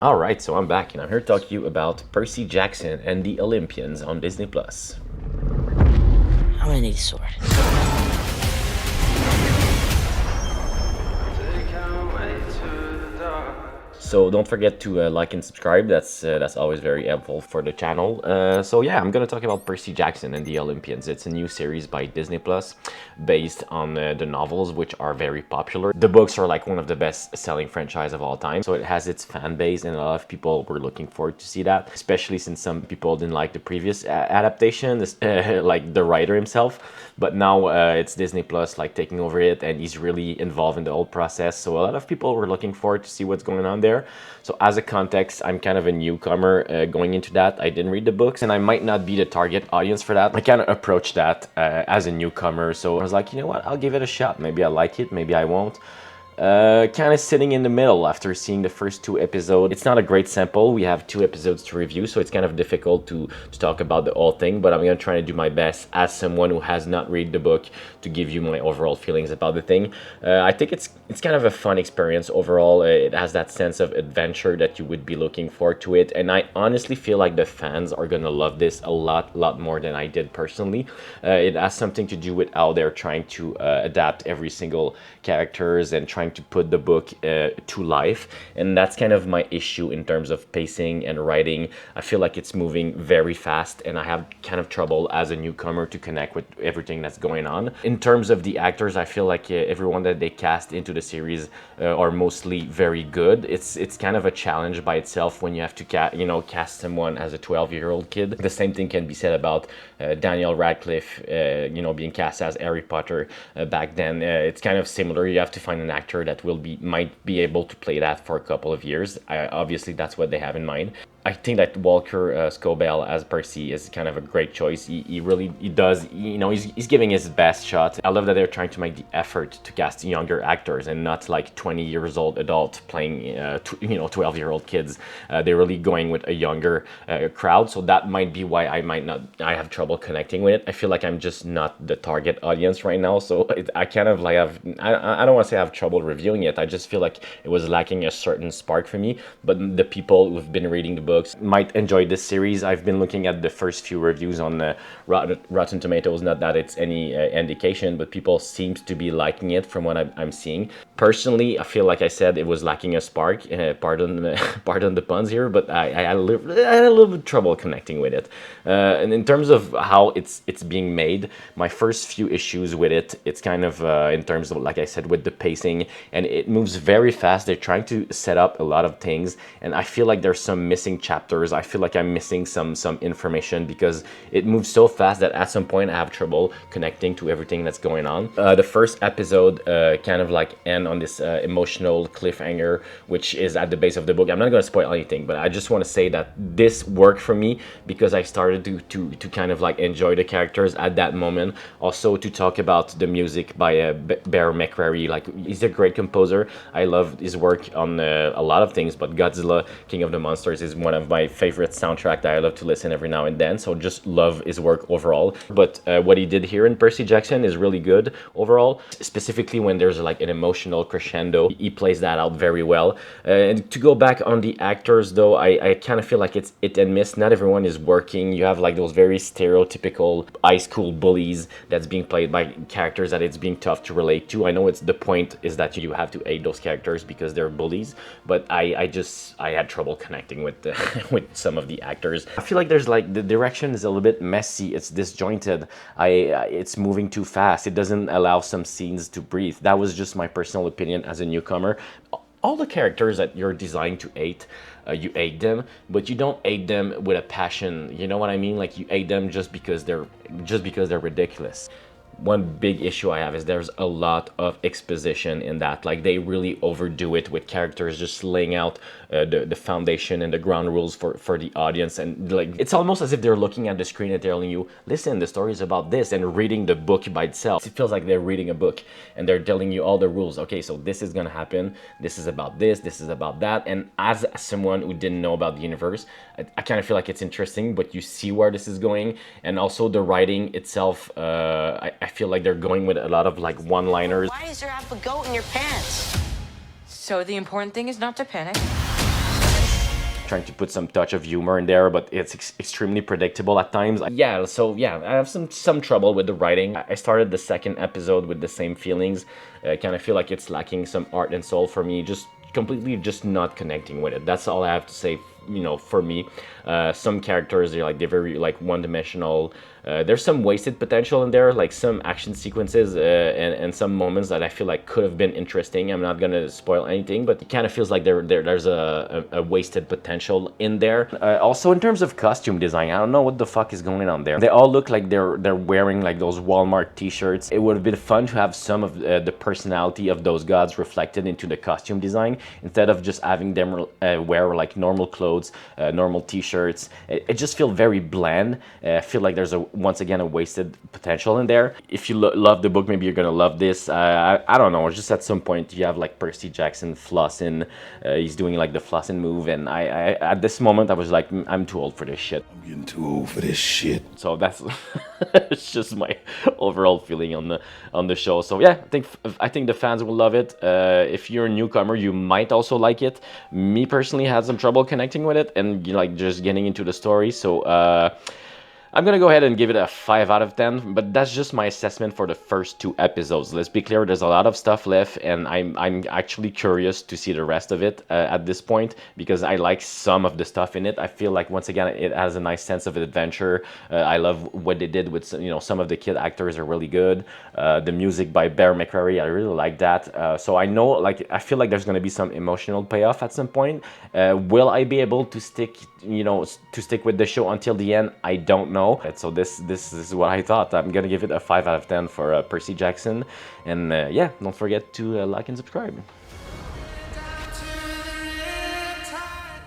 Alright, so I'm back and I'm here to talk to you about Percy Jackson and the Olympians on Disney+. I'm gonna need a sword. So don't forget to like and subscribe. That's always very helpful for the channel. So yeah, I'm gonna talk about Percy Jackson and the Olympians. It's a new series by Disney Plus, based on the novels, which are very popular. The books are like one of the best-selling franchise of all time, so it has its fan base, and a lot of people were looking forward to see that. Especially since some people didn't like the previous adaptation, like the writer himself. But now it's Disney Plus like taking over it, and he's really involved in the whole process. So a lot of people were looking forward to see what's going on there. So as a context, I'm kind of a newcomer going into that. I didn't read the books, and I might not be the target audience for that. I kind of approached that as a newcomer, so I was like, you know what, I'll give it a shot. Maybe I like it, maybe I won't. Kind of sitting in the middle after seeing the first 2 episodes. It's not a great sample. We have 2 episodes to review, so it's kind of difficult to talk about the whole thing, but I'm going to try to do my best as someone who has not read the book to give you my overall feelings about the thing. I think it's kind of a fun experience overall. It has that sense of adventure that you would be looking for to it, and I honestly feel like the fans are going to love this a lot more than I did personally. It has something to do with how they're trying to adapt every single characters and trying to put the book to life, and that's kind of my issue in terms of pacing and writing. I feel like it's moving very fast, and I have kind of trouble as a newcomer to connect with everything that's going on. In terms of the actors, I feel like everyone that they cast into the series are mostly very good. It's kind of a challenge by itself when you have to cast someone as a 12-year-old kid. The same thing can be said about Daniel Radcliffe, being cast as Harry Potter back then. It's kind of similar. You have to find an actor that might be able to play that for a couple of years. Obviously, that's what they have in mind. I think that Walker Scobell as Percy is kind of a great choice. He does, he's giving his best shot. I love that they're trying to make the effort to cast younger actors and not like 20 years old adult playing 12-year-old kids. They're really going with a younger crowd, so that might be why I have trouble connecting with it. I feel like I'm just not the target audience right now, so I kind of like I don't want to say I have trouble reviewing it. I just feel like it was lacking a certain spark for me. But the people who've been reading the books might enjoy this series. I've been looking at the first few reviews on Rotten Tomatoes, not that it's any indication, but people seem to be liking it from what I'm seeing. Personally, I feel like I said it was lacking a spark. Pardon the puns here, but I had a little bit of trouble connecting with it. And in terms of how it's being made, my first few issues with it, it's kind of in terms of, like I said, with the pacing, and it moves very fast. They're trying to set up a lot of things, and I feel like there's some missing chapters. I feel like I'm missing some information because it moves so fast that at some point I have trouble connecting to everything that's going on. The first episode kind of like end on this emotional cliffhanger, which is at the base of the book. I'm not going to spoil anything, but I just want to say that this worked for me because I started to kind of like enjoy the characters at that moment. Also, to talk about the music by Bear McCreary, like he's a great composer. I love his work on a lot of things, but Godzilla King of the Monsters is one of my favorite soundtrack that I love to listen every now and then, so just love his work overall. But what he did here in Percy Jackson is really good overall, specifically when there's like an emotional crescendo. He plays that out very well. And to go back on the actors though, I kind of feel like it's hit and miss. Not everyone is working. You have like those very stereotypical high school bullies that's being played by characters that it's being tough to relate to. I know it's the point is that you have to hate those characters because they're bullies, but I had trouble connecting with with some of the actors. I feel like there's like the direction is a little bit messy. It's disjointed. It's moving too fast. It doesn't allow some scenes to breathe. That was just my personal opinion as a newcomer. All the characters that you're designed to hate, you hate them, but you don't hate them with a passion. You know what I mean? Like you hate them just because they're ridiculous. One big issue I have is there's a lot of exposition in that. Like they really overdo it with characters just laying out the foundation and the ground rules for the audience, and like it's almost as if they're looking at the screen and telling you, listen, the story is about this, and reading the book by itself. It feels like they're reading a book and they're telling you all the rules. Okay, so this is gonna happen, this is about this is about that. And as someone who didn't know about the universe, I kind of feel like it's interesting, but you see where this is going. And also the writing itself, I feel like they're going with a lot of like one-liners. Why is there half a goat in your pants? So the important thing is not to panic. trying to put some touch of humor in there, but it's extremely predictable at times. Yeah, so yeah, I have some trouble with the writing. I started the second episode with the same feelings. I kind of feel like it's lacking some art and soul for me, just completely just not connecting with it. That's all I have to say, you know, for me. Some characters, they're very like one-dimensional. There's some wasted potential in there, like some action sequences and some moments that I feel like could have been interesting. I'm not gonna spoil anything, but it kind of feels like there's a wasted potential in there. Also, in terms of costume design, I don't know what the fuck is going on there. They all look like they're wearing like those Walmart t-shirts. It would have been fun to have some of the personality of those gods reflected into the costume design, instead of just having them wear like normal clothes, normal t-shirts. It just feels very bland. I feel like there's once again a wasted potential in there. If you love the book, maybe you're gonna love this. I don't know, just at some point you have like Percy Jackson flossing. He's doing like the flossing move, and I at this moment I was like, I'm too old for this shit. I'm getting too old for this shit. So that's it's just my overall feeling on the show. So yeah, I think the fans will love it. If you're a newcomer, you might also like it. Me personally had some trouble connecting with it and like just getting into the story. So I'm gonna go ahead and give it a 5 out of 10, but that's just my assessment for the first 2 episodes. Let's be clear, there's a lot of stuff left, and I'm actually curious to see the rest of it at this point, because I like some of the stuff in it. I feel like, once again, it has a nice sense of adventure. I love what they did with, some of the kid actors are really good. The music by Bear McCreary, I really like that. So I know, like, I feel like there's gonna be some emotional payoff at some point. Will I be able to stick with the show until the end? I don't know. And so this is what I thought. I'm gonna give it a 5 out of 10 for Percy Jackson. And yeah, don't forget to like and subscribe.